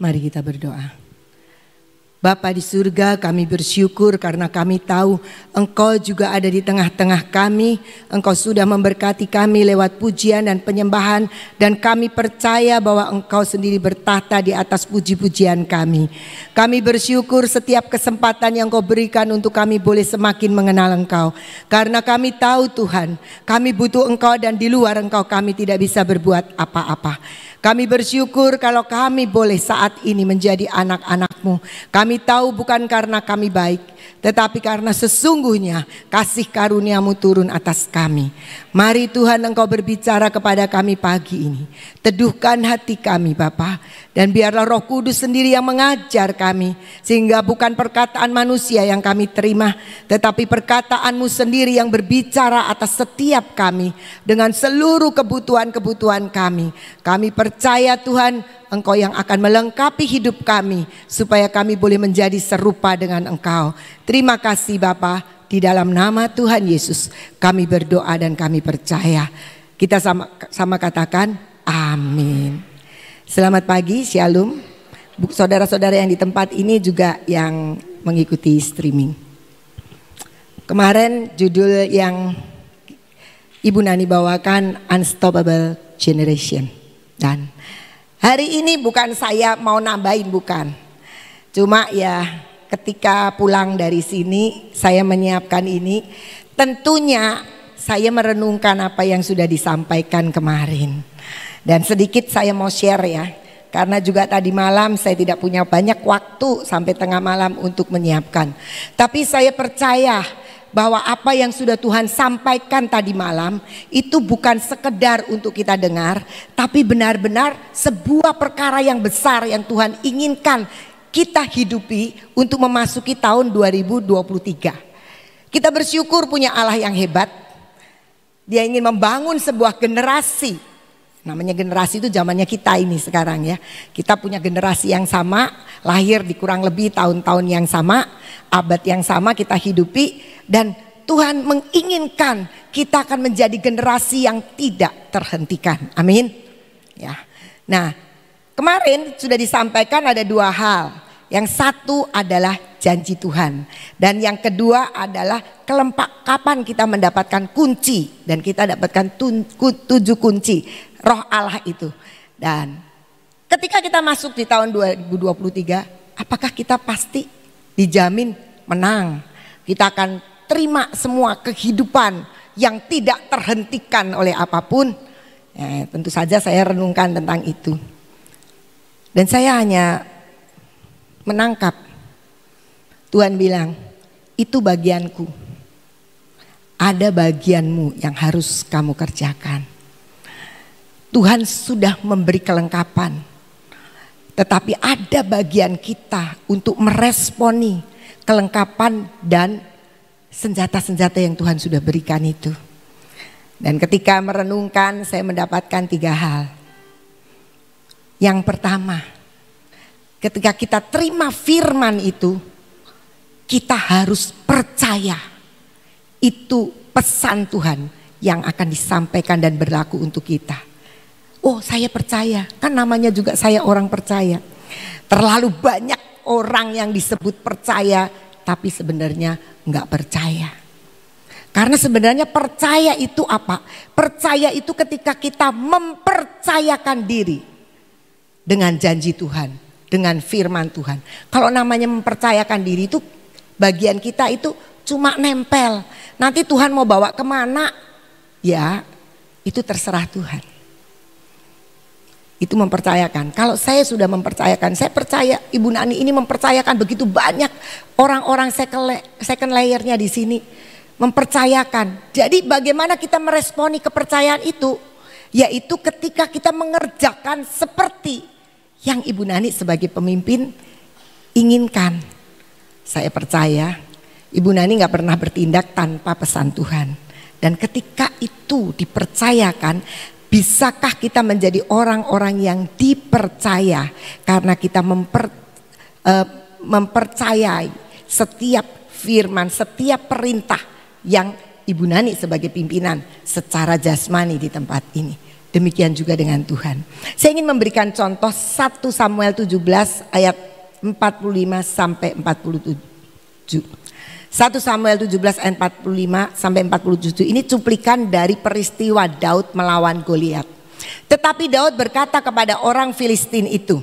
Mari kita berdoa. Bapa di surga, kami bersyukur karena kami tahu Engkau juga ada di tengah-tengah kami. Engkau sudah memberkati kami lewat pujian dan penyembahan, dan kami percaya bahwa Engkau sendiri bertahta di atas puji-pujian kami. Kami bersyukur setiap kesempatan yang Engkau berikan untuk kami boleh semakin mengenal Engkau. Karena kami tahu Tuhan, kami butuh Engkau dan di luar Engkau kami tidak bisa berbuat apa-apa. Kami bersyukur kalau kami boleh saat ini menjadi anak-anak-Mu. Kami tahu bukan karena kami baik, tetapi karena sesungguhnya kasih karunia-Mu turun atas kami. Mari Tuhan Engkau berbicara kepada kami pagi ini. Teduhkan hati kami Bapa, dan biarlah Roh Kudus sendiri yang mengajar kami. Sehingga bukan perkataan manusia yang kami terima, tetapi perkataan-Mu sendiri yang berbicara atas setiap kami. Dengan seluruh kebutuhan-kebutuhan kami. Kami percaya Tuhan Engkau yang akan melengkapi hidup kami supaya kami boleh menjadi serupa dengan Engkau. Terima kasih Bapa, di dalam nama Tuhan Yesus kami berdoa dan kami percaya. Kita sama katakan amin. Selamat pagi, shalom. Saudara-saudara yang di tempat ini juga yang mengikuti streaming. Kemarin judul yang Ibu Nani bawakan Unstoppable Generation. Dan hari ini bukan saya mau nambahin, bukan. Cuma ya ketika pulang dari sini saya menyiapkan ini. Tentunya saya merenungkan apa yang sudah disampaikan kemarin. Dan sedikit saya mau share ya. Karena juga tadi malam saya tidak punya banyak waktu sampai tengah malam untuk menyiapkan. Tapi saya percaya bahwa apa yang sudah Tuhan sampaikan tadi malam itu bukan sekedar untuk kita dengar, tapi benar-benar sebuah perkara yang besar yang Tuhan inginkan kita hidupi untuk memasuki tahun 2023. Kita bersyukur punya Allah yang hebat. Dia ingin membangun sebuah generasi. Namanya generasi itu zamannya kita ini sekarang ya. Kita punya generasi yang sama, lahir di kurang lebih tahun-tahun yang sama, abad yang sama kita hidupi. Dan Tuhan menginginkan kita akan menjadi generasi yang tidak terhentikan. Amin. Ya. Nah, kemarin sudah disampaikan ada dua hal. Yang satu adalah janji Tuhan. Dan yang kedua adalah kapan kita mendapatkan kunci. Dan kita dapatkan 7 kunci Roh Allah itu. Dan ketika kita masuk di tahun 2023, apakah kita pasti dijamin menang? Kita akan terima semua kehidupan yang tidak terhentikan oleh apapun. Ya, tentu saja saya renungkan tentang itu. Dan saya hanya menangkap. Tuhan bilang, itu bagianku. Ada bagianmu yang harus kamu kerjakan. Tuhan sudah memberi kelengkapan. Tetapi ada bagian kita untuk meresponi kelengkapan dan senjata-senjata yang Tuhan sudah berikan itu. Dan ketika merenungkan saya mendapatkan 3 hal. Yang pertama, ketika kita terima firman itu, kita harus percaya itu pesan Tuhan yang akan disampaikan dan berlaku untuk kita. Oh, saya percaya, kan namanya juga saya orang percaya. Terlalu banyak orang yang disebut percaya tapi sebenarnya nggak percaya. Karena sebenarnya percaya itu apa? Percaya itu ketika kita mempercayakan diri dengan janji Tuhan, dengan firman Tuhan. Kalau namanya mempercayakan diri itu bagian kita itu cuma nempel. Nanti Tuhan mau bawa kemana? Ya itu terserah Tuhan. Itu mempercayakan. Kalau saya sudah mempercayakan, saya percaya Ibu Nani ini mempercayakan begitu banyak orang-orang second layernya di sini mempercayakan. Jadi bagaimana kita meresponi kepercayaan itu? Yaitu ketika kita mengerjakan seperti yang Ibu Nani sebagai pemimpin inginkan. Saya percaya Ibu Nani gak pernah bertindak tanpa pesan Tuhan. Dan ketika itu dipercayakan, bisakah kita menjadi orang-orang yang dipercaya karena kita mempercayai setiap firman, setiap perintah yang Ibu Nani sebagai pimpinan secara jasmani di tempat ini. Demikian juga dengan Tuhan. Saya ingin memberikan contoh 1 Samuel 17 ayat 45 sampai 47. 1 Samuel 17 ayat 45 sampai 47 ini cuplikan dari peristiwa Daud melawan Goliat. Tetapi Daud berkata kepada orang Filistin itu,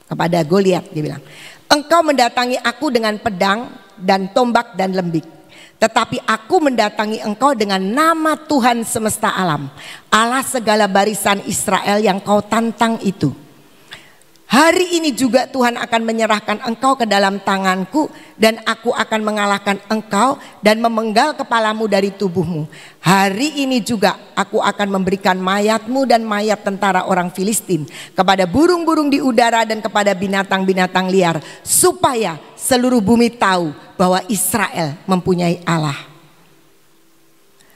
kepada Goliat, dia bilang, engkau mendatangi aku dengan pedang dan tombak dan lembing. Tetapi aku mendatangi engkau dengan nama Tuhan semesta alam, Allah segala barisan Israel yang kau tantang itu. Hari ini juga Tuhan akan menyerahkan engkau ke dalam tanganku, dan aku akan mengalahkan engkau dan memenggal kepalamu dari tubuhmu. Hari ini juga aku akan memberikan mayatmu dan mayat tentara orang Filistin kepada burung-burung di udara dan kepada binatang-binatang liar, supaya seluruh bumi tahu bahwa Israel mempunyai Allah.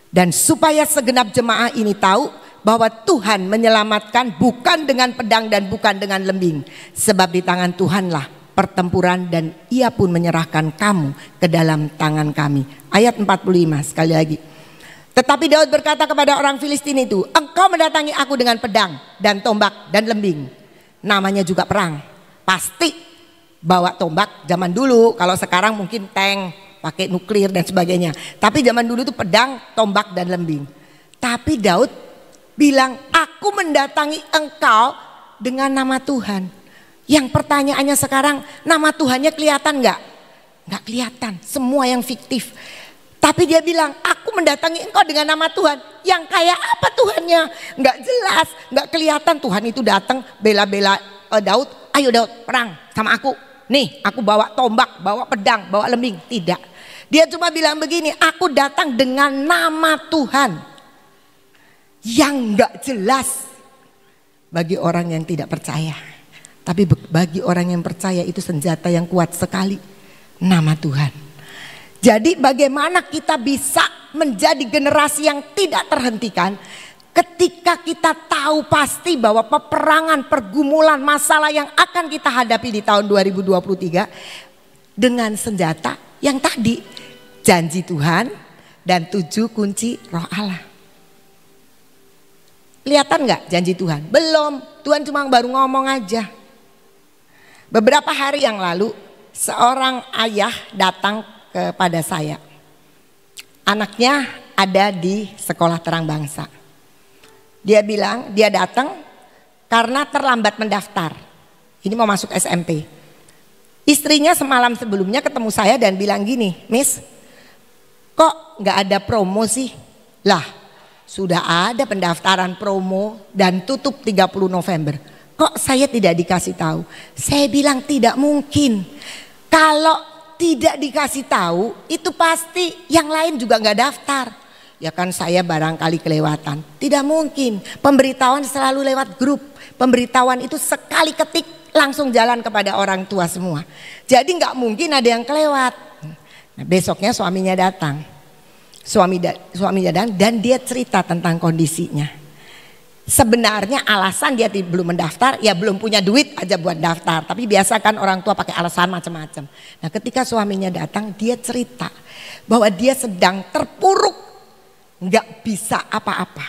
Dan supaya segenap jemaah ini tahu bahwa Tuhan menyelamatkan bukan dengan pedang dan bukan dengan lembing, sebab di tangan Tuhanlah pertempuran dan Ia pun menyerahkan kamu ke dalam tangan kami. Ayat 45 sekali lagi. Tetapi Daud berkata kepada orang Filistin itu, engkau mendatangi aku dengan pedang dan tombak dan lembing. Namanya juga perang. Pasti bawa tombak zaman dulu, kalau sekarang mungkin tank, pakai nuklir dan sebagainya. Tapi zaman dulu itu pedang, tombak dan lembing. Tapi Daud bilang, aku mendatangi engkau dengan nama Tuhan. Yang pertanyaannya sekarang, nama Tuhannya kelihatan nggak? Nggak kelihatan, semua yang fiktif. Tapi dia bilang, aku mendatangi engkau dengan nama Tuhan. Yang kayak apa Tuhannya? Nggak jelas, nggak kelihatan. Tuhan itu datang bela-bela Daud, ayo Daud perang sama aku. Nih aku bawa tombak, bawa pedang, bawa lembing. Tidak, dia cuma bilang begini, aku datang dengan nama Tuhan. Yang nggak jelas bagi orang yang tidak percaya, tapi bagi orang yang percaya itu senjata yang kuat sekali, nama Tuhan. Jadi bagaimana kita bisa menjadi generasi yang tidak terhentikan ketika kita tahu pasti bahwa peperangan, pergumulan, masalah yang akan kita hadapi di tahun 2023 dengan senjata yang tadi, janji Tuhan dan 7 kunci Roh Allah. Kelihatan nggak janji Tuhan? Belum, Tuhan cuma baru ngomong aja. Beberapa hari yang lalu seorang ayah datang kepada saya. Anaknya ada di sekolah terang bangsa. Dia bilang dia datang karena terlambat mendaftar. Ini mau masuk SMP. Istrinya semalam sebelumnya ketemu saya dan bilang gini, Miss, kok nggak ada promo sih? Lah, sudah ada pendaftaran promo dan tutup 30 November. Kok saya tidak dikasih tahu? Saya bilang tidak mungkin. Kalau tidak dikasih tahu itu pasti yang lain juga nggak daftar. Ya kan saya barangkali kelewatan. Tidak mungkin. Pemberitahuan selalu lewat grup. Pemberitahuan itu sekali ketik langsung jalan kepada orang tua semua. Jadi nggak mungkin ada yang kelewat. Nah, besoknya suaminya datang. Suaminya dan dia cerita tentang kondisinya. Sebenarnya alasan dia belum mendaftar, ya belum punya duit aja buat daftar. Tapi biasa kan orang tua pakai alasan macam-macam. Nah ketika suaminya datang, dia cerita bahwa dia sedang terpuruk, nggak bisa apa-apa.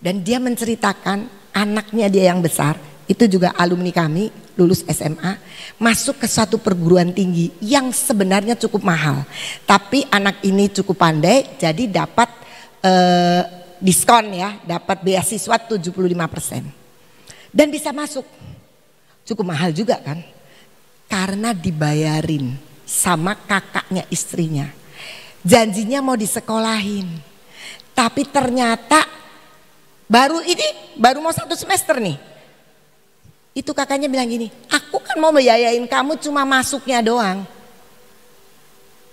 Dan dia menceritakan anaknya dia yang besar, itu juga alumni kami, lulus SMA, masuk ke satu perguruan tinggi yang sebenarnya cukup mahal. Tapi anak ini cukup pandai, jadi dapat diskon ya, dapat beasiswa 75%. Dan bisa masuk. Cukup mahal juga kan? Karena dibayarin sama kakaknya istrinya. Janjinya mau disekolahin. Tapi ternyata baru mau 1 semester nih. Itu kakaknya bilang gini, aku kan mau membiayain kamu cuma masuknya doang.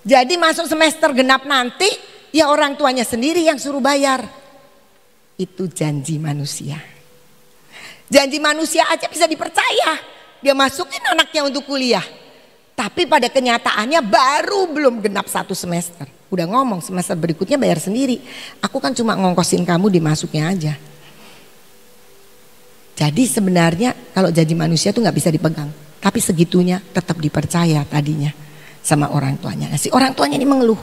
Jadi masuk semester genap nanti ya orang tuanya sendiri yang suruh bayar. Itu janji manusia. Janji manusia aja bisa dipercaya. Dia masukin anaknya untuk kuliah. Tapi pada kenyataannya baru belum genap 1 semester. Udah ngomong semester berikutnya bayar sendiri. Aku kan cuma ngongkosin kamu dimasuknya aja. Jadi sebenarnya kalau janji manusia tuh nggak bisa dipegang, tapi segitunya tetap dipercaya tadinya sama orang tuanya. Nah, si orang tuanya ini mengeluh,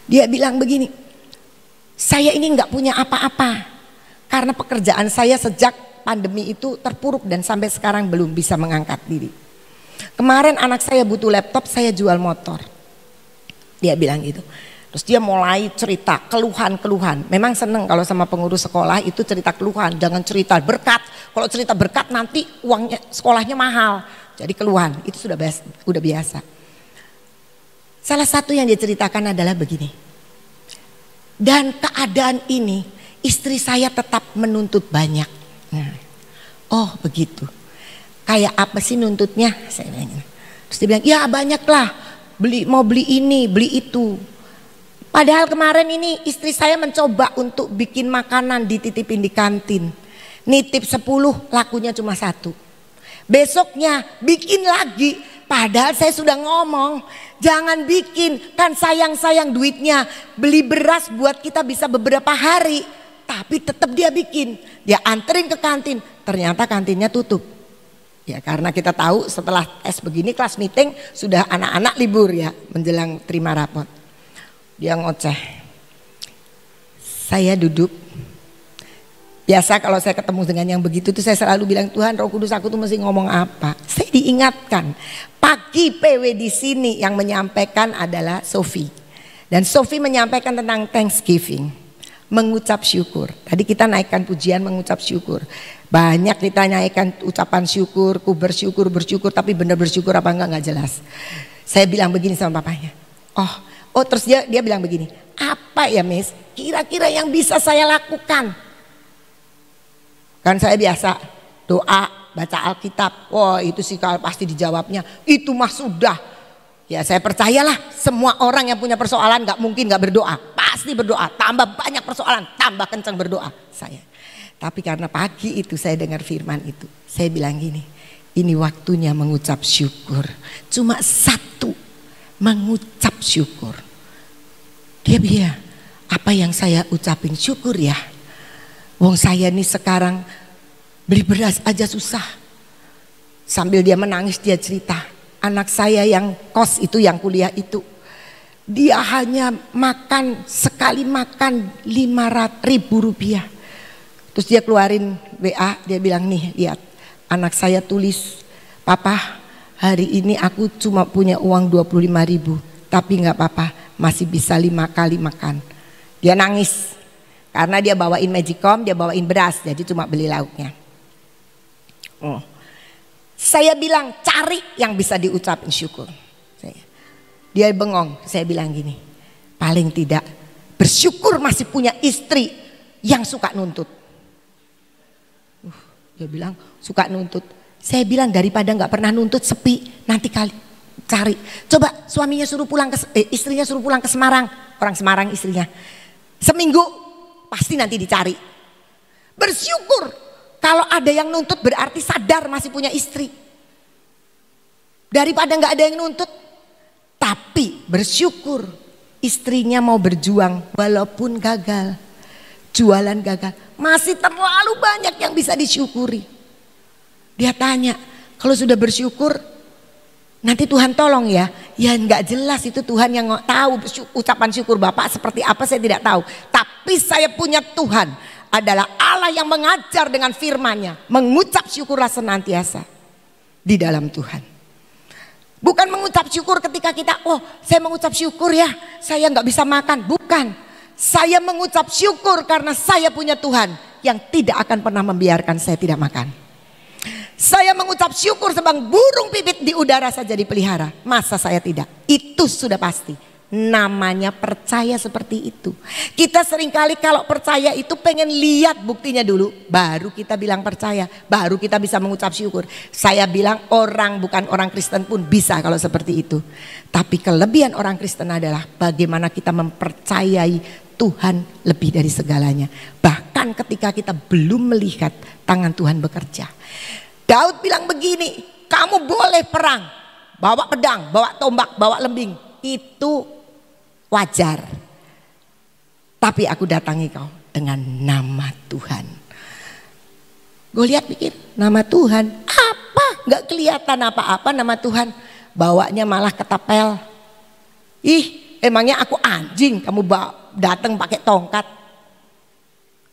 dia bilang begini, saya ini nggak punya apa-apa, Karena pekerjaan saya sejak pandemi itu terpuruk dan sampai sekarang belum bisa mengangkat diri. Kemarin anak saya butuh laptop, saya jual motor. Dia bilang gitu. Terus dia mulai cerita keluhan-keluhan. Memang seneng kalau sama pengurus sekolah itu cerita keluhan. Jangan cerita berkat. Kalau cerita berkat nanti uangnya sekolahnya mahal. Jadi keluhan itu sudah biasa. Salah satu yang dia ceritakan adalah begini. Dan keadaan ini istri saya tetap menuntut banyak. Nah, oh begitu. Kayak apa sih nuntutnya? Saya bilang. Terus dia bilang, ya banyaklah. Mau beli ini, beli itu. Padahal kemarin ini istri saya mencoba untuk bikin makanan dititipin di kantin. Nitip 10, lakunya cuma 1. Besoknya bikin lagi. Padahal saya sudah ngomong, jangan bikin, kan sayang-sayang duitnya. Beli beras buat kita bisa beberapa hari. Tapi tetap dia bikin. Dia anterin ke kantin, ternyata kantinnya tutup. Ya karena kita tahu setelah tes begini kelas meeting sudah anak-anak libur ya menjelang terima rapot. Dia ngoceh. Saya duduk. Biasa kalau saya ketemu dengan yang begitu tuh saya selalu bilang, Tuhan Roh Kudus aku tuh mesti ngomong apa. Saya diingatkan. Pagi PW di sini yang menyampaikan adalah Sophie. Dan Sophie menyampaikan tentang Thanksgiving. Mengucap syukur. Tadi kita naikkan pujian mengucap syukur. Banyak kita naikkan ucapan syukur, ku bersyukur, tapi benar bersyukur apa enggak jelas. Saya bilang begini sama papanya. Oh terus dia bilang begini. Apa ya Miss? Kira-kira yang bisa saya lakukan? Kan saya biasa doa, baca Alkitab. Wah itu sih kalau pasti dijawabnya. Itu mah sudah. Ya saya percayalah semua orang yang punya persoalan gak mungkin gak berdoa. Pasti berdoa. Tambah banyak persoalan, tambah kencang berdoa saya. Tapi karena pagi itu saya dengar firman itu. Saya bilang gini, ini waktunya mengucap syukur. Cuma 1, mengucap syukur. Dia bilang, apa yang saya ucapin syukur ya. Wong saya nih sekarang beli beras aja susah. Sambil dia menangis dia cerita. Anak saya yang kos itu yang kuliah itu. Dia hanya makan sekali makan 500.000 rupiah. Terus dia keluarin WA, dia bilang nih lihat anak saya tulis, Papa hari ini aku cuma punya uang 25.000 tapi gak apa-apa masih bisa 5 kali makan. Dia nangis karena dia bawain magicom, dia bawain beras jadi cuma beli lauknya. Saya bilang cari yang bisa diucapin syukur. Dia bengong, saya bilang gini, paling tidak bersyukur masih punya istri yang suka nuntut. Dia bilang suka nuntut. Saya bilang daripada nggak pernah nuntut sepi, nanti kali cari. Coba suaminya suruh pulang istrinya suruh pulang ke Semarang, orang Semarang istrinya. Seminggu pasti nanti dicari. Bersyukur kalau ada yang nuntut berarti sadar masih punya istri. Daripada nggak ada yang nuntut, tapi bersyukur istrinya mau berjuang walaupun gagal. Jualan gagal, masih terlalu banyak yang bisa disyukuri. Dia tanya, kalau sudah bersyukur nanti Tuhan tolong ya. Ya nggak jelas itu Tuhan yang tahu ucapan syukur Bapak seperti apa saya tidak tahu. Tapi saya punya Tuhan adalah Allah yang mengajar dengan firman-Nya. Mengucap syukurlah senantiasa di dalam Tuhan. Bukan mengucap syukur ketika kita, oh saya mengucap syukur ya saya nggak bisa makan. Bukan. Saya mengucap syukur karena saya punya Tuhan yang tidak akan pernah membiarkan saya tidak makan. Saya mengucap syukur sebang burung pipit di udara saja dipelihara. Masa saya tidak? Itu sudah pasti. Namanya percaya seperti itu. Kita seringkali kalau percaya itu pengen lihat buktinya dulu. Baru kita bilang percaya. Baru kita bisa mengucap syukur. Saya bilang bukan orang Kristen pun bisa kalau seperti itu. Tapi kelebihan orang Kristen adalah bagaimana kita mempercayai Tuhan lebih dari segalanya. Bahkan ketika kita belum melihat tangan Tuhan bekerja. Daud bilang begini, kamu boleh perang, bawa pedang, bawa tombak, bawa lembing. Itu wajar. Tapi aku datangi kau dengan nama Tuhan. Goliat pikir, nama Tuhan apa? Gak kelihatan apa-apa nama Tuhan. Bawanya malah ketapel. Ih, emangnya aku anjing kamu datang pakai tongkat.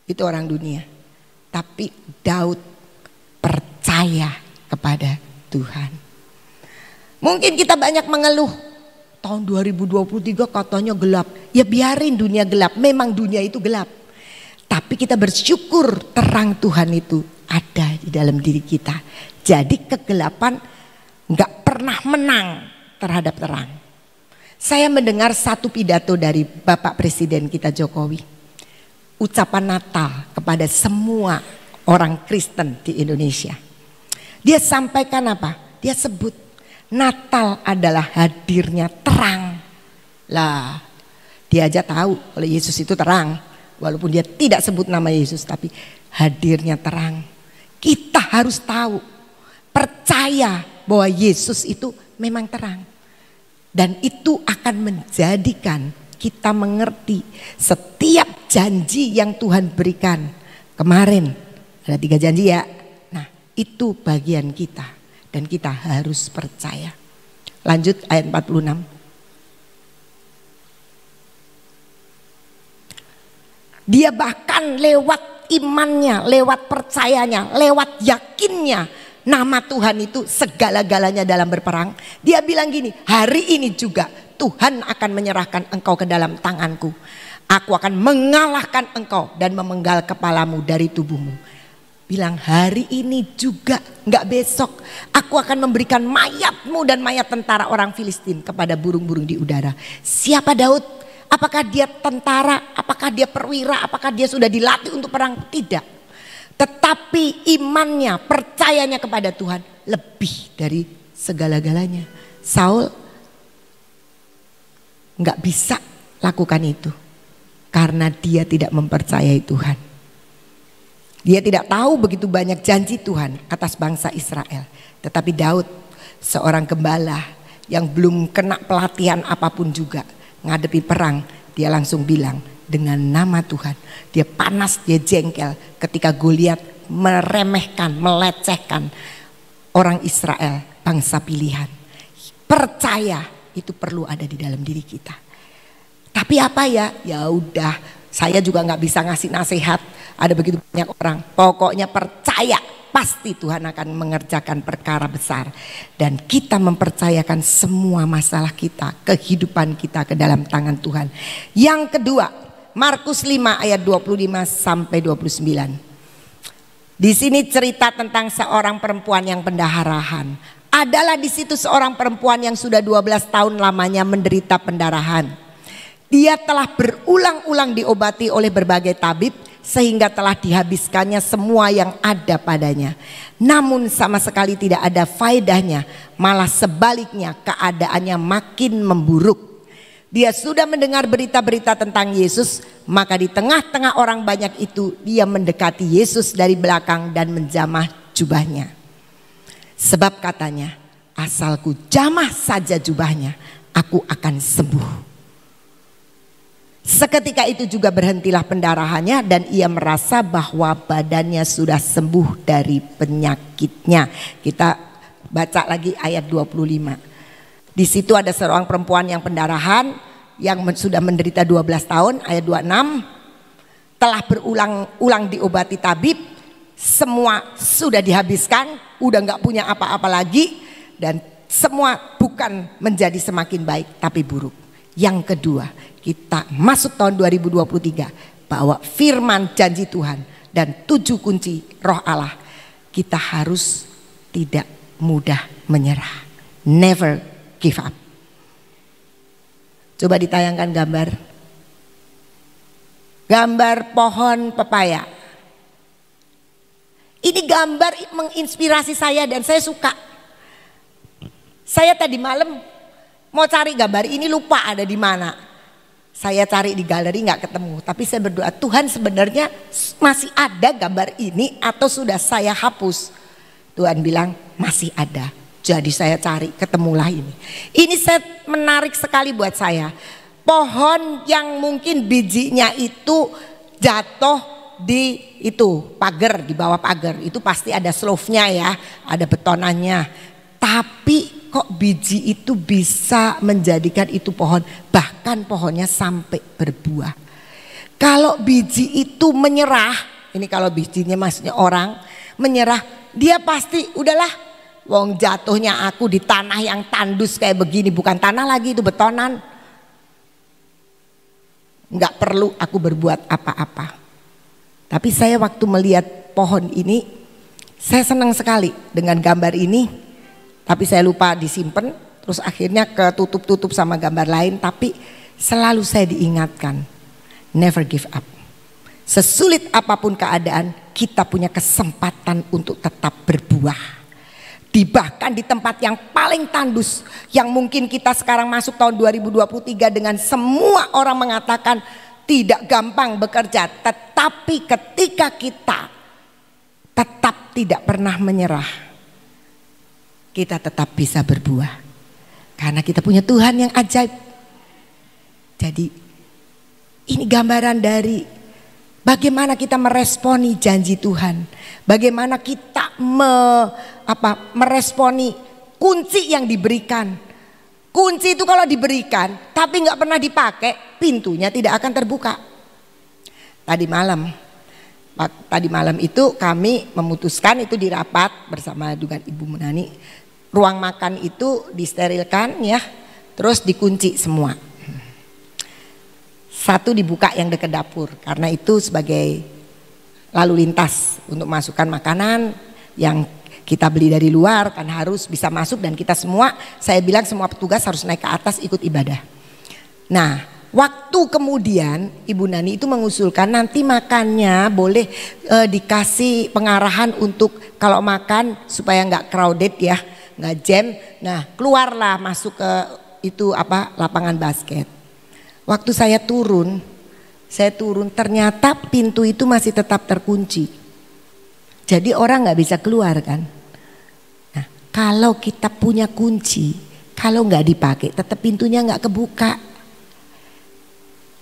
Itu orang dunia. tapi Daud percaya kepada Tuhan. Mungkin kita banyak mengeluh, tahun 2023 katanya gelap. Ya biarin dunia gelap, memang dunia itu gelap. Tapi kita bersyukur terang Tuhan itu ada di dalam diri kita. Jadi kegelapan gak pernah menang terhadap terang. Saya mendengar satu pidato dari Bapak Presiden kita Jokowi. Ucapan Natal kepada semua orang Kristen di Indonesia. Dia sampaikan apa? Dia sebut Natal adalah hadirnya terang. Lah, dia aja tahu kalau Yesus itu terang. Walaupun dia tidak sebut nama Yesus, tapi hadirnya terang. Kita harus tahu, percaya bahwa Yesus itu memang terang. Dan itu akan menjadikan kita mengerti setiap janji yang Tuhan berikan. Kemarin ada 3 janji ya. Nah, itu bagian kita. Dan kita harus percaya. Lanjut ayat 46. Dia bahkan lewat imannya, lewat percayanya, lewat yakinnya nama Tuhan itu segala-galanya dalam berperang. Dia bilang gini, hari ini juga Tuhan akan menyerahkan engkau ke dalam tanganku. Aku akan mengalahkan engkau dan memenggal kepalamu dari tubuhmu. Bilang hari ini juga, gak besok. Aku akan memberikan mayatmu dan mayat tentara orang Filistin kepada burung-burung di udara. Siapa Daud? Apakah dia tentara? Apakah dia perwira? Apakah dia sudah dilatih untuk perang? Tidak. Tetapi imannya, percayanya kepada Tuhan lebih dari segala-galanya. Saul gak bisa lakukan itu. Karena dia tidak mempercayai Tuhan. Dia tidak tahu begitu banyak janji Tuhan atas bangsa Israel. Tetapi Daud, seorang gembala yang belum kena pelatihan apapun juga, ngadepi perang, dia langsung bilang dengan nama Tuhan. Dia panas, dia jengkel ketika Goliat meremehkan, melecehkan orang Israel, bangsa pilihan. Percaya itu perlu ada di dalam diri kita. Tapi apa ya? Ya udah, saya juga nggak bisa ngasih nasihat. Ada begitu banyak orang. Pokoknya percaya, pasti Tuhan akan mengerjakan perkara besar. Dan kita mempercayakan semua masalah kita, kehidupan kita ke dalam tangan Tuhan. Yang kedua, Markus 5 ayat 25 sampai 29. Di sini cerita tentang seorang perempuan yang pendarahan. Adalah di situ seorang perempuan yang sudah 12 tahun lamanya menderita pendarahan. Dia telah berulang-ulang diobati oleh berbagai tabib sehingga telah dihabiskannya semua yang ada padanya. Namun sama sekali tidak ada faedahnya, malah sebaliknya keadaannya makin memburuk. Dia sudah mendengar berita-berita tentang Yesus, maka di tengah-tengah orang banyak itu dia mendekati Yesus dari belakang dan menjamah jubahnya. Sebab katanya, asalku jamah saja jubahnya, aku akan sembuh. Seketika itu juga berhentilah pendarahannya dan ia merasa bahwa badannya sudah sembuh dari penyakitnya. Kita baca lagi ayat 25. Di situ ada seorang perempuan yang pendarahan yang sudah menderita 12 tahun, ayat 26. Telah berulang-ulang diobati tabib, semua sudah dihabiskan, udah gak punya apa-apa lagi, dan semua bukan menjadi semakin baik tapi buruk. Yang kedua, kita masuk tahun 2023 bahwa firman janji Tuhan dan 7 kunci roh Allah, kita harus tidak mudah menyerah. Never give up. Coba ditayangkan gambar. Gambar pohon pepaya. Ini gambar menginspirasi saya dan saya suka. Saya tadi malam mau cari gambar ini, lupa ada di mana. Saya cari di galeri nggak ketemu. Tapi saya berdoa, Tuhan sebenarnya masih ada gambar ini atau sudah saya hapus? Tuhan bilang masih ada. Jadi saya cari, ketemulah ini. Ini menarik sekali buat saya. Pohon yang mungkin bijinya itu jatuh di itu pagar, di bawah pagar. Itu pasti ada slope-nya ya, ada betonannya. Tapi kok biji itu bisa menjadikan itu pohon, bahkan pohonnya sampai berbuah. Kalau biji itu menyerah Ini kalau bijinya maksudnya orang menyerah, dia pasti udahlah. Wong jatuhnya aku di tanah yang tandus kayak begini, bukan tanah lagi itu betonan. Nggak perlu aku berbuat apa-apa. Tapi saya waktu melihat pohon ini, saya senang sekali dengan gambar ini. Tapi saya lupa disimpan, terus akhirnya ketutup-tutup sama gambar lain. Tapi selalu saya diingatkan, never give up. Sesulit apapun keadaan, kita punya kesempatan untuk tetap berbuah. Bahkan di tempat yang paling tandus, yang mungkin kita sekarang masuk tahun 2023 dengan semua orang mengatakan tidak gampang bekerja, tetapi ketika kita tetap tidak pernah menyerah, kita tetap bisa berbuah karena kita punya Tuhan yang ajaib. Jadi ini gambaran dari bagaimana kita meresponi janji Tuhan, bagaimana kita meresponi kunci yang diberikan. Kunci itu kalau diberikan tapi nggak pernah dipakai, pintunya tidak akan terbuka. Tadi malam itu kami memutuskan itu di rapat bersama dengan Ibu Munani, ruang makan itu disterilkan ya, terus dikunci semua. Satu dibuka yang dekat dapur, karena itu sebagai lalu lintas untuk masukkan makanan yang kita beli dari luar kan harus bisa masuk, dan kita semua, saya bilang semua petugas harus naik ke atas ikut ibadah. Nah, waktu kemudian Ibu Nani itu mengusulkan nanti makannya boleh dikasih pengarahan untuk kalau makan supaya nggak crowded ya, nggak jam. Nah, keluarlah masuk ke itu lapangan basket. Waktu saya turun ternyata pintu itu masih tetap terkunci. Jadi orang nggak bisa keluar kan. Nah, kalau kita punya kunci, kalau nggak dipakai tetap pintunya nggak kebuka.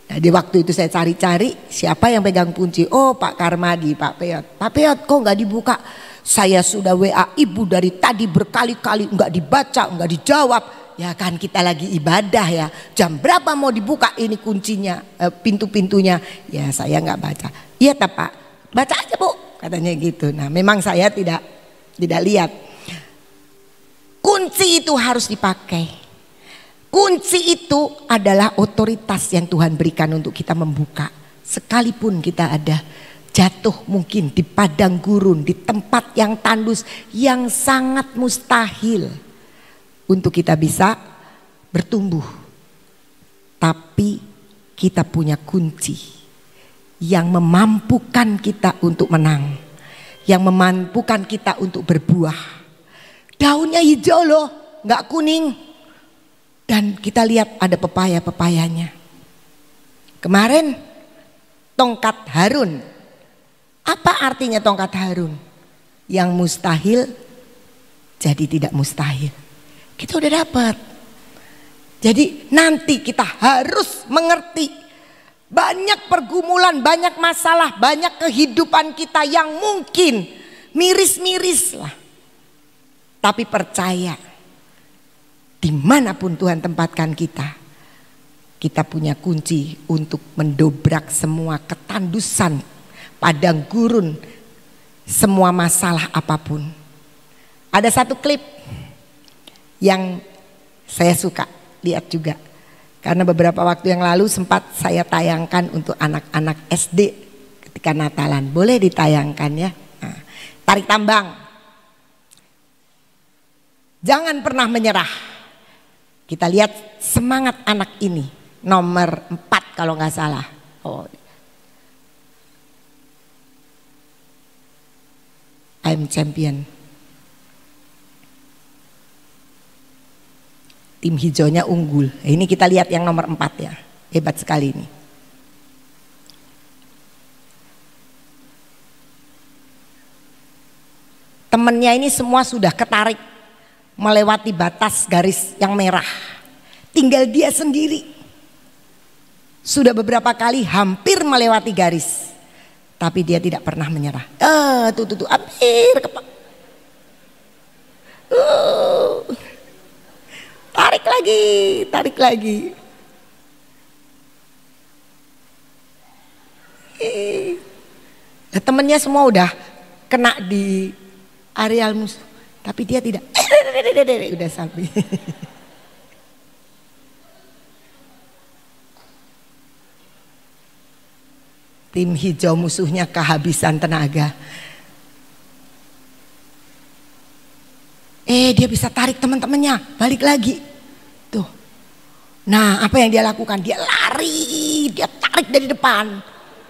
Nah, di waktu itu saya cari-cari siapa yang pegang kunci. Oh, Pak Karmadi, Pak Peot. Pak Peot kok nggak dibuka? Saya sudah WA Ibu dari tadi berkali-kali nggak dibaca, nggak dijawab. Ya kan kita lagi ibadah ya. Jam berapa mau dibuka ini kuncinya, pintu-pintunya? Ya saya nggak baca. Iya Pak, baca aja Bu, katanya gitu. Nah memang saya tidak lihat. Kunci itu harus dipakai. Kunci itu adalah otoritas yang Tuhan berikan untuk kita membuka. Sekalipun kita ada jatuh mungkin di padang gurun, di tempat yang tandus, yang sangat mustahil untuk kita bisa bertumbuh. Tapi kita punya kunci yang memampukan kita untuk menang, yang memampukan kita untuk berbuah. Daunnya hijau loh, gak kuning. Dan kita lihat ada pepaya-pepayanya. Kemarin tongkat Harun. Apa artinya tongkat Harun? Yang mustahil jadi tidak mustahil. Kita udah dapat. Jadi nanti kita harus mengerti banyak pergumulan, banyak masalah, banyak kehidupan kita yang mungkin miris-miris lah. Tapi percaya, dimanapun Tuhan tempatkan kita, kita punya kunci untuk mendobrak semua ketandusan, padang gurun, semua masalah apapun. Ada satu klip yang saya suka lihat juga, karena beberapa waktu yang lalu sempat saya tayangkan untuk anak-anak SD ketika Natalan. Boleh ditayangkan ya. Nah, tarik tambang. Jangan pernah menyerah. Kita lihat semangat anak ini, nomor 4 kalau nggak salah. Oh. I'm champion. Tim hijaunya unggul. Ini kita lihat yang nomor 4 ya. Hebat sekali ini. Temennya ini semua sudah ketarik melewati batas garis yang merah. Tinggal dia sendiri. Sudah beberapa kali hampir melewati garis. Tapi dia tidak pernah menyerah. Tuh, hampir kepak. Tarik lagi. Temennya semua udah kena di areal musuh, tapi dia tidak. Udah sampai. Tim hijau musuhnya kehabisan tenaga. Dia bisa tarik teman-temannya balik lagi. Tuh. Nah, apa yang dia lakukan? Dia lari, dia tarik dari depan.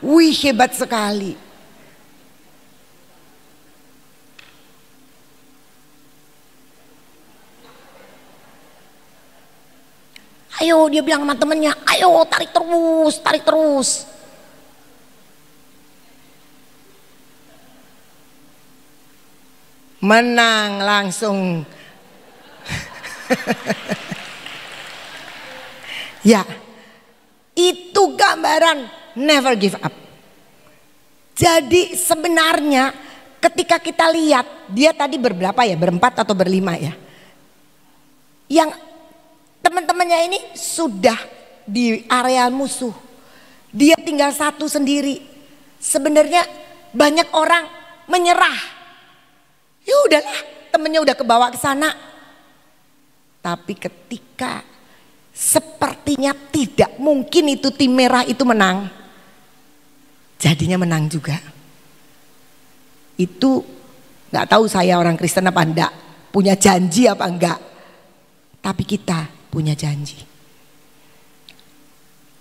Wih, hebat sekali. Ayo, dia bilang sama temannya, ayo tarik terus, tarik terus. Menang langsung. Ya, itu gambaran never give up. Jadi sebenarnya ketika kita lihat, dia tadi berberapa ya, berempat atau berlima ya. Yang teman-temannya ini sudah di area musuh. Dia tinggal satu sendiri. Sebenarnya banyak orang menyerah. Ya udahlah, temennya udah kebawa ke sana. Tapi ketika sepertinya tidak mungkin itu tim merah itu menang, jadinya menang juga. Itu nggak tahu saya orang Kristen apa enggak, punya janji apa enggak. Tapi kita punya janji.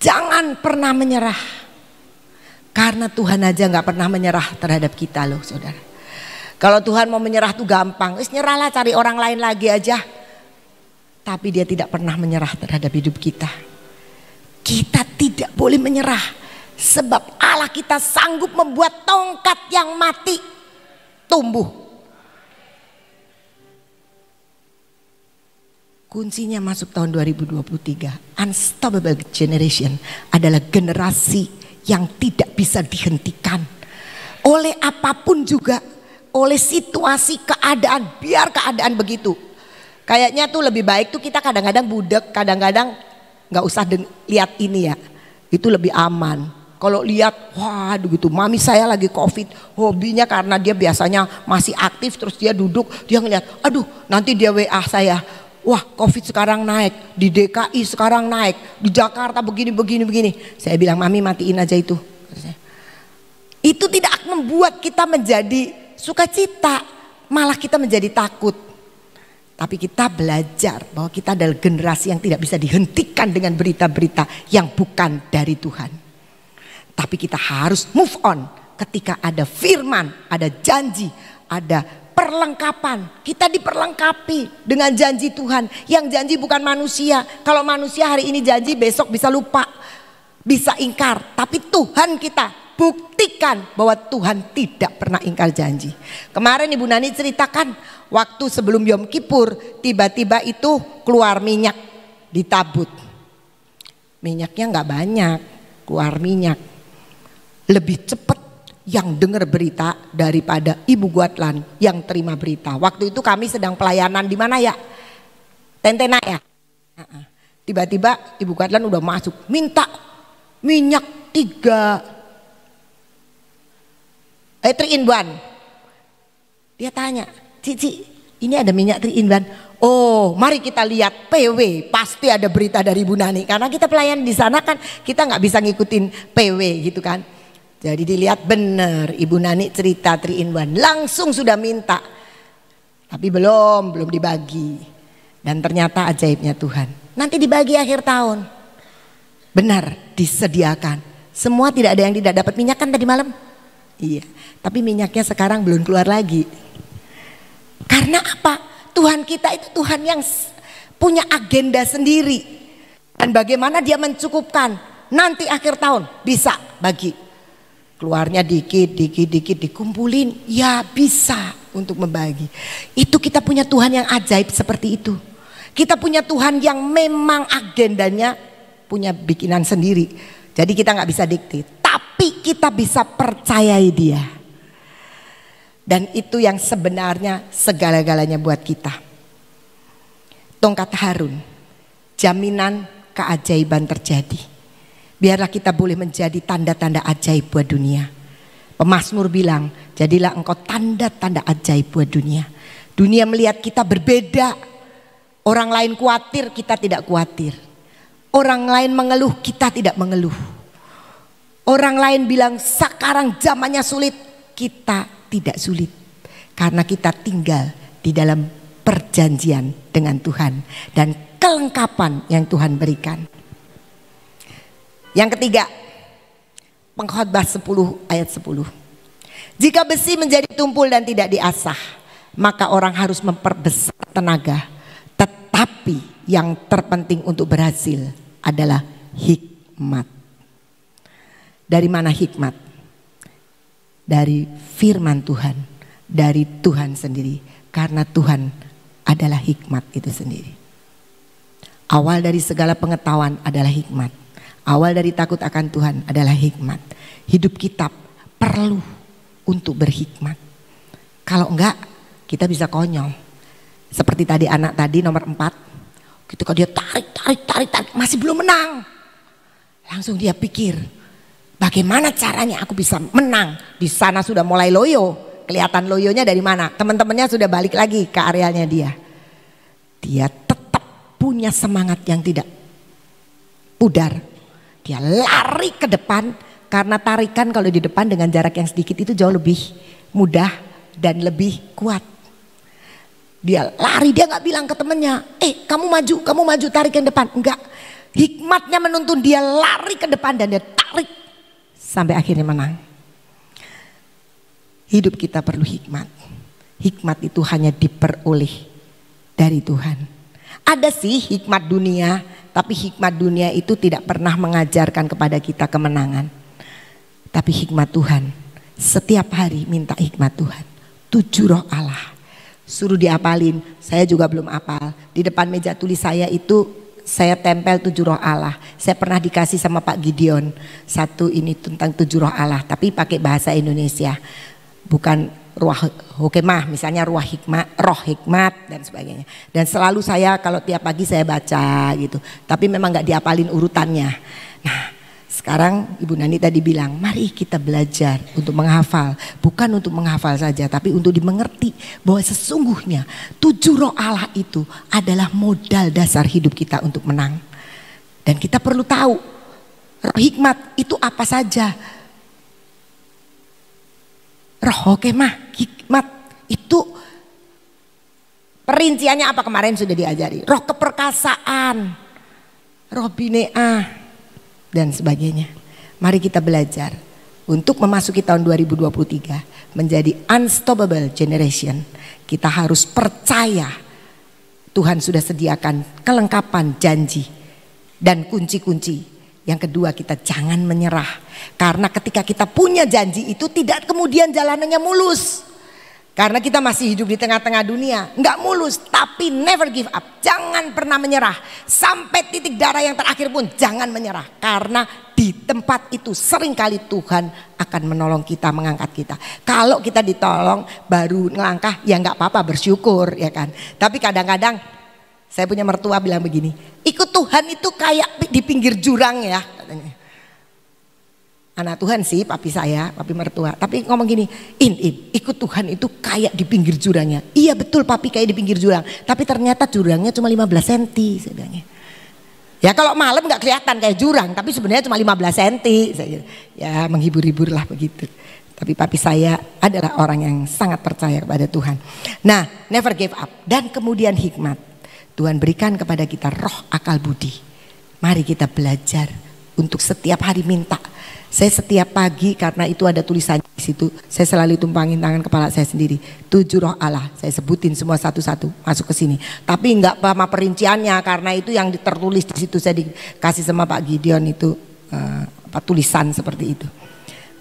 Jangan pernah menyerah. Karena Tuhan aja nggak pernah menyerah terhadap kita loh saudara. Kalau Tuhan mau menyerah tuh gampang, nyerahlah cari orang lain lagi aja. Tapi dia tidak pernah menyerah terhadap hidup kita. Kita tidak boleh menyerah. Sebab Allah kita sanggup membuat tongkat yang mati tumbuh. Kuncinya masuk tahun 2023. Unstoppable generation adalah generasi yang tidak bisa dihentikan. Oleh apapun juga. Oleh situasi keadaan, biar keadaan begitu. Kayaknya tuh lebih baik tuh kita kadang-kadang budek, kadang-kadang nggak usah lihat ini ya. Itu lebih aman. Kalau lihat, waduh gitu, mami saya lagi COVID, hobinya karena dia biasanya masih aktif, terus dia duduk, dia ngeliat, aduh nanti dia WA saya, wah COVID sekarang naik, di DKI sekarang naik, di Jakarta begini. Saya bilang mami matiin aja itu. Itu tidak membuat kita menjadi sukacita, malah kita menjadi takut. Tapi kita belajar bahwa kita adalah generasi yang tidak bisa dihentikan dengan berita-berita yang bukan dari Tuhan. Tapi kita harus move on ketika ada firman, ada janji, ada perlengkapan. Kita diperlengkapi dengan janji Tuhan. Yang janji bukan manusia. Kalau manusia hari ini janji, besok bisa lupa, bisa ingkar. Tapi Tuhan kita buktikan bahwa Tuhan tidak pernah ingkar janji. Kemarin Ibu Nani ceritakan waktu sebelum Yom Kippur tiba-tiba itu keluar minyak di tabut. Minyaknya nggak banyak, keluar minyak. Lebih cepat yang dengar berita daripada Ibu Guatlan yang terima berita. Waktu itu kami sedang pelayanan di mana ya? Tentena ya. Tiba-tiba Ibu Guatlan udah masuk minta minyak 3 in 1. Dia tanya, Cici ini ada minyak 3 in 1. Oh mari kita lihat PW, pasti ada berita dari Ibu Nani. Karena kita pelayan di sana kan kita nggak bisa ngikutin PW gitu kan. Jadi dilihat bener Ibu Nani cerita 3 in 1. Langsung sudah minta. Tapi belum dibagi. Dan ternyata ajaibnya Tuhan. Nanti dibagi akhir tahun. Benar disediakan. Semua tidak ada yang tidak dapat minyak kan tadi malam? Iya, tapi minyaknya sekarang belum keluar lagi. Karena apa? Tuhan kita itu Tuhan yang punya agenda sendiri. Dan bagaimana dia mencukupkan. Nanti akhir tahun bisa bagi. Keluarnya dikit dikumpulin. Ya bisa untuk membagi. Itu kita punya Tuhan yang ajaib seperti itu. Kita punya Tuhan yang memang agendanya punya bikinan sendiri. Jadi kita gak bisa dikte. Tapi kita bisa percayai dia. Dan itu yang sebenarnya segala-galanya buat kita. Tongkat Harun, jaminan keajaiban terjadi. Biarlah kita boleh menjadi tanda-tanda ajaib buat dunia. Pemazmur bilang, jadilah engkau tanda-tanda ajaib buat dunia. Dunia melihat kita berbeda. Orang lain khawatir, kita tidak khawatir. Orang lain mengeluh, kita tidak mengeluh. Orang lain bilang sekarang zamannya sulit, kita tidak sulit. Karena kita tinggal di dalam perjanjian dengan Tuhan dan kelengkapan yang Tuhan berikan. Yang ketiga, Pengkhotbah 10 ayat 10. Jika besi menjadi tumpul dan tidak diasah, maka orang harus memperbesar tenaga. Tetapi yang terpenting untuk berhasil adalah hikmat. Dari mana hikmat? Dari firman Tuhan, dari Tuhan sendiri. Karena Tuhan adalah hikmat itu sendiri. Awal dari segala pengetahuan adalah hikmat. Awal dari takut akan Tuhan adalah hikmat. Hidup kita perlu untuk berhikmat. Kalau enggak, kita bisa konyol. Seperti tadi anak tadi nomor 4. Ketika dia tarik, masih belum menang. Langsung dia pikir, bagaimana caranya aku bisa menang? Di sana sudah mulai loyo. Kelihatan loyonya dari mana? Teman-temannya sudah balik lagi ke arealnya dia. Dia tetap punya semangat yang tidak pudar. Dia lari ke depan karena tarikan kalau di depan dengan jarak yang sedikit itu jauh lebih mudah dan lebih kuat. Dia lari, dia nggak bilang ke temennya, kamu maju tarik yang depan. Enggak, hikmatnya menuntun dia lari ke depan dan dia tarik sampai akhirnya menang. Hidup kita perlu hikmat. Hikmat itu hanya diperoleh dari Tuhan. Ada sih hikmat dunia, tapi hikmat dunia itu tidak pernah mengajarkan kepada kita kemenangan. Tapi hikmat Tuhan, setiap hari minta hikmat Tuhan. 7 roh Allah. Suruh diapalin, saya juga belum apal. Di depan meja tulis saya itu saya tempel 7 roh Allah. Saya pernah dikasih sama Pak Gideon satu ini tentang 7 roh Allah, tapi pakai bahasa Indonesia. Bukan roh hokemah, misalnya roh hikmat dan sebagainya. Dan selalu saya kalau tiap pagi saya baca gitu. Tapi memang nggak diapalin urutannya. Nah, sekarang Ibu Nani tadi bilang, mari kita belajar untuk menghafal. Bukan untuk menghafal saja, tapi untuk dimengerti bahwa sesungguhnya 7 roh Allah itu adalah modal dasar hidup kita untuk menang. Dan kita perlu tahu roh hikmat itu apa saja. Roh hokemah, hikmat itu perinciannya apa kemarin sudah diajari. Roh keperkasaan, roh binea dan sebagainya. Mari kita belajar untuk memasuki tahun 2023 menjadi unstoppable generation. Kita harus percaya Tuhan sudah sediakan kelengkapan janji dan kunci-kunci. Yang kedua, kita jangan menyerah. Karena ketika kita punya janji itu tidak kemudian jalanannya mulus. Karena kita masih hidup di tengah-tengah dunia. Enggak mulus, tapi never give up. Jangan pernah menyerah. Sampai titik darah yang terakhir pun jangan menyerah. Karena di tempat itu seringkali Tuhan akan menolong kita, mengangkat kita. Kalau kita ditolong baru ngelangkah, ya enggak apa-apa, bersyukur ya kan. Tapi kadang-kadang saya punya mertua bilang begini, ikut Tuhan itu kayak di pinggir jurang ya katanya. Anak Tuhan sih papi saya, papi mertua. Tapi ngomong gini, ikut Tuhan itu kayak di pinggir jurangnya. Iya betul papi kayak di pinggir jurang. Tapi ternyata jurangnya cuma 15 cm sebenarnya. Ya kalau malam gak kelihatan kayak jurang, tapi sebenarnya cuma 15 cm. Ya menghibur-hibur lah begitu. Tapi papi saya adalah orang yang sangat percaya kepada Tuhan. Nah, never give up. Dan kemudian hikmat. Tuhan berikan kepada kita roh akal budi. Mari kita belajar untuk setiap hari minta. Saya setiap pagi karena itu ada tulisannya di situ. Saya selalu tumpangin tangan kepala saya sendiri. 7 roh Allah. Saya sebutin semua satu-satu masuk ke sini. Tapi enggak sama perinciannya karena itu yang tertulis di situ saya dikasih sama Pak Gideon itu tulisan seperti itu.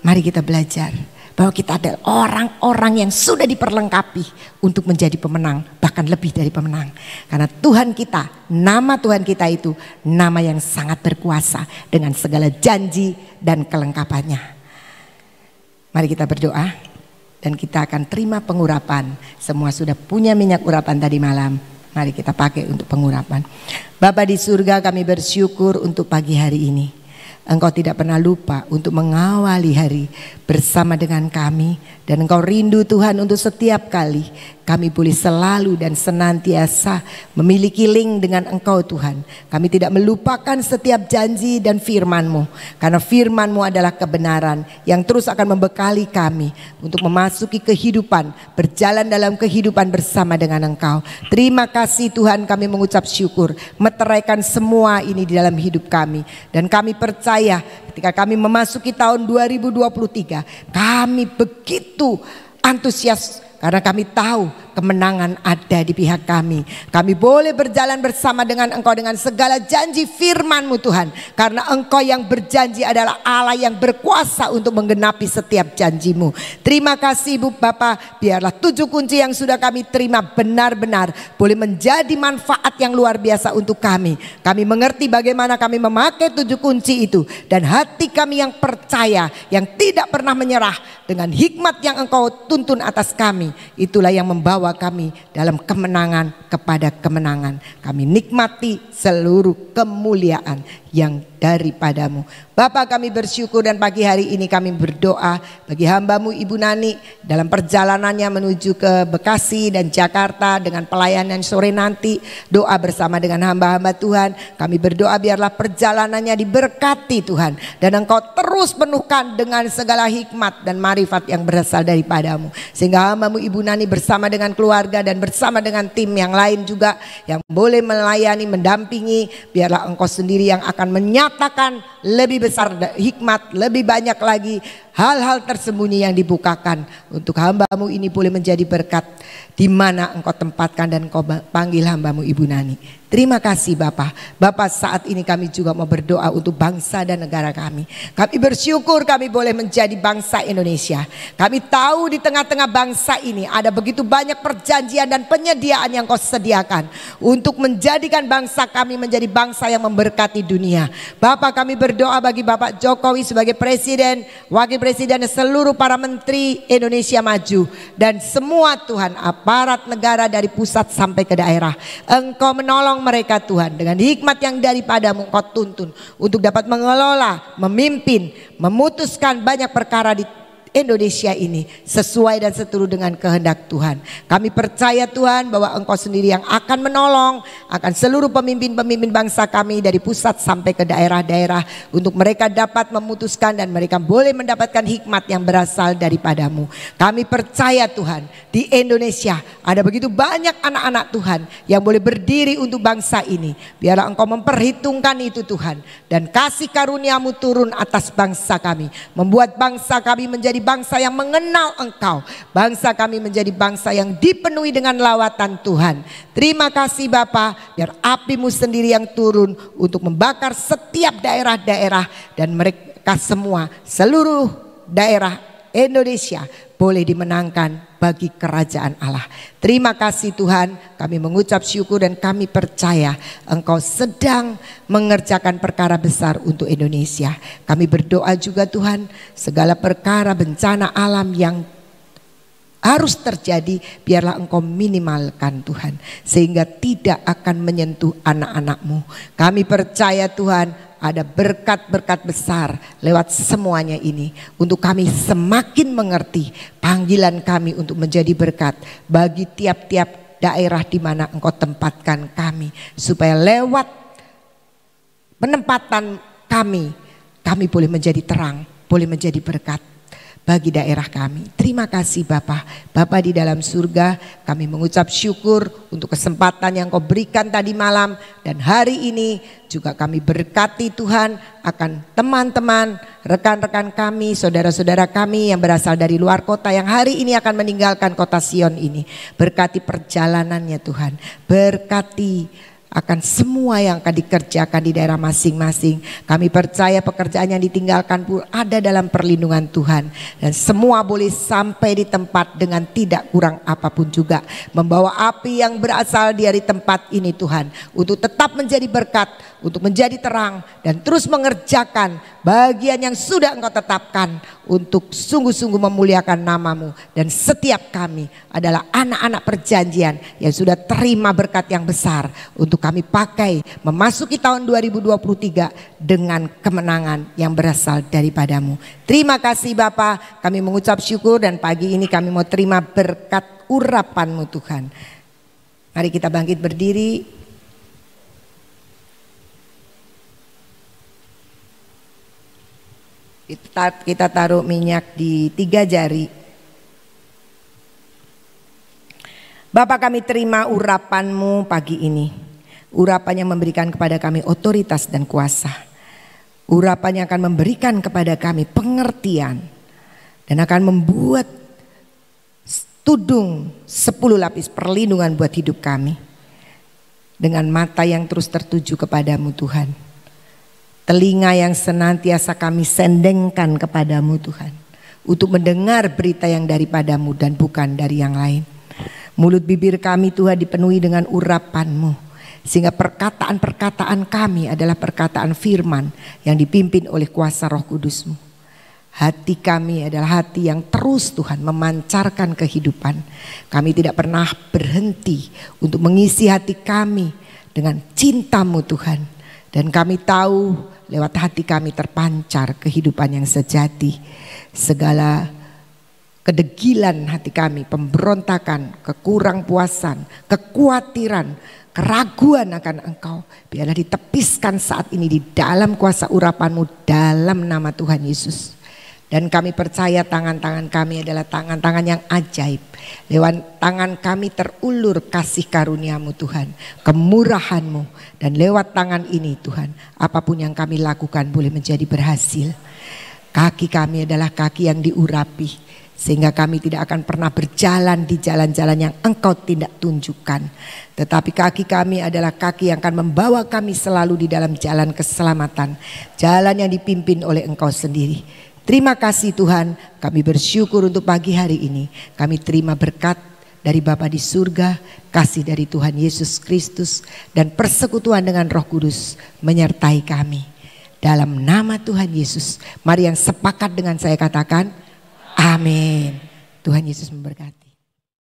Mari kita belajar bahwa kita adalah orang-orang yang sudah diperlengkapi untuk menjadi pemenang, bahkan lebih dari pemenang. Karena Tuhan kita, nama Tuhan kita itu nama yang sangat berkuasa dengan segala janji dan kelengkapannya. Mari kita berdoa dan kita akan terima pengurapan. Semua sudah punya minyak urapan tadi malam. Mari kita pakai untuk pengurapan. Bapa di surga, kami bersyukur untuk pagi hari ini. Engkau tidak pernah lupa untuk mengawali hari bersama dengan kami. Dan Engkau rindu Tuhan untuk setiap kali kami boleh selalu dan senantiasa memiliki link dengan Engkau Tuhan. Kami tidak melupakan setiap janji dan firman-Mu, karena firman-Mu adalah kebenaran yang terus akan membekali kami untuk memasuki kehidupan, berjalan dalam kehidupan bersama dengan Engkau. Terima kasih Tuhan, kami mengucap syukur, meteraikan semua ini di dalam hidup kami. Dan kami percaya ketika kami memasuki tahun 2023, kami begitu antusias karena kami tahu kemenangan ada di pihak kami. Kami boleh berjalan bersama dengan Engkau dengan segala janji firman-Mu Tuhan. Karena Engkau yang berjanji adalah Allah yang berkuasa untuk menggenapi setiap janji-Mu. Terima kasih Ibu Bapa, biarlah 7 kunci yang sudah kami terima benar-benar boleh menjadi manfaat yang luar biasa untuk kami. Kami mengerti bagaimana kami memakai 7 kunci itu. Dan hati kami yang percaya, yang tidak pernah menyerah dengan hikmat yang Engkau tuntun atas kami, itulah yang membawa kami dalam kemenangan kepada kemenangan. Kami nikmati seluruh kemuliaan yang daripada-Mu. Bapa, kami bersyukur dan pagi hari ini kami berdoa bagi hamba-Mu Ibu Nani dalam perjalanannya menuju ke Bekasi dan Jakarta dengan pelayanan sore nanti. Doa bersama dengan hamba-hamba Tuhan. Kami berdoa biarlah perjalanannya diberkati Tuhan. Dan Engkau terus penuhkan dengan segala hikmat dan marifat yang berasal daripada-Mu. Sehingga hamba-Mu Ibu Nani bersama dengan keluarga dan bersama dengan tim yang lain juga yang boleh melayani, mendampingi. Biarlah Engkau sendiri yang akan menyatakan lebih besar hikmat, lebih banyak lagi hal-hal tersembunyi yang dibukakan untuk hamba-Mu ini boleh menjadi berkat di mana Engkau tempatkan dan Engkau panggil hamba-Mu Ibu Nani. Terima kasih Bapak. Bapak, saat ini kami juga mau berdoa untuk bangsa dan negara kami. Kami bersyukur kami boleh menjadi bangsa Indonesia. Kami tahu di tengah-tengah bangsa ini ada begitu banyak perjanjian dan penyediaan yang Kau sediakan untuk menjadikan bangsa kami menjadi bangsa yang memberkati dunia. Bapak, kami berdoa bagi Bapak Jokowi sebagai Presiden, Wakil Presiden dan seluruh para Menteri Indonesia Maju. Dan semua Tuhan aparat negara dari pusat sampai ke daerah. Engkau menolong mereka Tuhan dengan hikmat yang daripada-Mu Engkau tuntun untuk dapat mengelola, memimpin, memutuskan banyak perkara di Indonesia ini sesuai dan seturut dengan kehendak Tuhan. Kami percaya Tuhan bahwa Engkau sendiri yang akan menolong akan seluruh pemimpin-pemimpin bangsa kami dari pusat sampai ke daerah-daerah untuk mereka dapat memutuskan dan mereka boleh mendapatkan hikmat yang berasal daripada-Mu. Kami percaya Tuhan di Indonesia ada begitu banyak anak-anak Tuhan yang boleh berdiri untuk bangsa ini. Biarlah Engkau memperhitungkan itu Tuhan dan kasih karunia-Mu turun atas bangsa kami, membuat bangsa kami menjadi bangsa yang mengenal Engkau. Bangsa kami menjadi bangsa yang dipenuhi dengan lawatan Tuhan. Terima kasih Bapa, biar api-Mu sendiri yang turun untuk membakar setiap daerah-daerah dan mereka semua seluruh daerah Indonesia boleh dimenangkan bagi kerajaan Allah. Terima kasih Tuhan, kami mengucap syukur dan kami percaya Engkau sedang mengerjakan perkara besar untuk Indonesia. Kami berdoa juga Tuhan, segala perkara bencana alam yang harus terjadi biarlah Engkau minimalkan Tuhan, sehingga tidak akan menyentuh anak-anak-Mu. Kami percaya Tuhan ada berkat-berkat besar lewat semuanya ini untuk kami semakin mengerti panggilan kami untuk menjadi berkat bagi tiap-tiap daerah di mana Engkau tempatkan kami, supaya lewat penempatan kami boleh menjadi terang, boleh menjadi berkat bagi daerah kami. Terima kasih Bapa. Bapa di dalam surga, kami mengucap syukur untuk kesempatan yang Kau berikan tadi malam dan hari ini juga kami berkati Tuhan akan teman-teman, rekan-rekan kami, saudara-saudara kami yang berasal dari luar kota yang hari ini akan meninggalkan kota Sion ini. Berkati perjalanannya Tuhan, berkati akan semua yang akan dikerjakan di daerah masing-masing. Kami percaya pekerjaan yang ditinggalkan pun ada dalam perlindungan Tuhan. Dan semua boleh sampai di tempat dengan tidak kurang apapun juga. Membawa api yang berasal dari tempat ini Tuhan. Untuk tetap menjadi berkat untuk menjadi terang dan terus mengerjakan bagian yang sudah Engkau tetapkan untuk sungguh-sungguh memuliakan nama-Mu. Dan setiap kami adalah anak-anak perjanjian yang sudah terima berkat yang besar untuk kami pakai memasuki tahun 2023 dengan kemenangan yang berasal daripadamu. Terima kasih Bapa, kami mengucap syukur dan pagi ini kami mau terima berkat urapan-Mu Tuhan. Mari kita bangkit berdiri. Kita taruh minyak di 3 jari. Bapa, kami terima urapan-Mu pagi ini. Urapan yang memberikan kepada kami otoritas dan kuasa. Urapan yang akan memberikan kepada kami pengertian. Dan akan membuat tudung 10 lapis perlindungan buat hidup kami. Dengan mata yang terus tertuju kepadamu Tuhan. Telinga yang senantiasa kami sendengkan kepadamu Tuhan. Untuk mendengar berita yang daripadamu dan bukan dari yang lain. Mulut bibir kami Tuhan dipenuhi dengan urapan-Mu. Sehingga perkataan-perkataan kami adalah perkataan firman yang dipimpin oleh kuasa Roh Kudus-Mu. Hati kami adalah hati yang terus Tuhan memancarkan kehidupan. Kami tidak pernah berhenti untuk mengisi hati kami dengan cinta-Mu Tuhan. Dan kami tahu lewat hati kami terpancar kehidupan yang sejati. Segala kedegilan hati kami, pemberontakan, kekurangpuasan, kekhawatiran, keraguan akan Engkau, biarlah ditepiskan saat ini di dalam kuasa urapan-Mu dalam nama Tuhan Yesus. Dan kami percaya tangan-tangan kami adalah tangan-tangan yang ajaib. Lewat tangan kami terulur kasih karunia-Mu Tuhan, kemurahan-Mu. Dan lewat tangan ini Tuhan, apapun yang kami lakukan boleh menjadi berhasil. Kaki kami adalah kaki yang diurapi. Sehingga kami tidak akan pernah berjalan di jalan-jalan yang Engkau tidak tunjukkan. Tetapi kaki kami adalah kaki yang akan membawa kami selalu di dalam jalan keselamatan. Jalan yang dipimpin oleh Engkau sendiri. Terima kasih Tuhan, kami bersyukur untuk pagi hari ini. Kami terima berkat dari Bapa di surga, kasih dari Tuhan Yesus Kristus, dan persekutuan dengan Roh Kudus menyertai kami. Dalam nama Tuhan Yesus, mari yang sepakat dengan saya katakan, amin. Tuhan Yesus memberkati.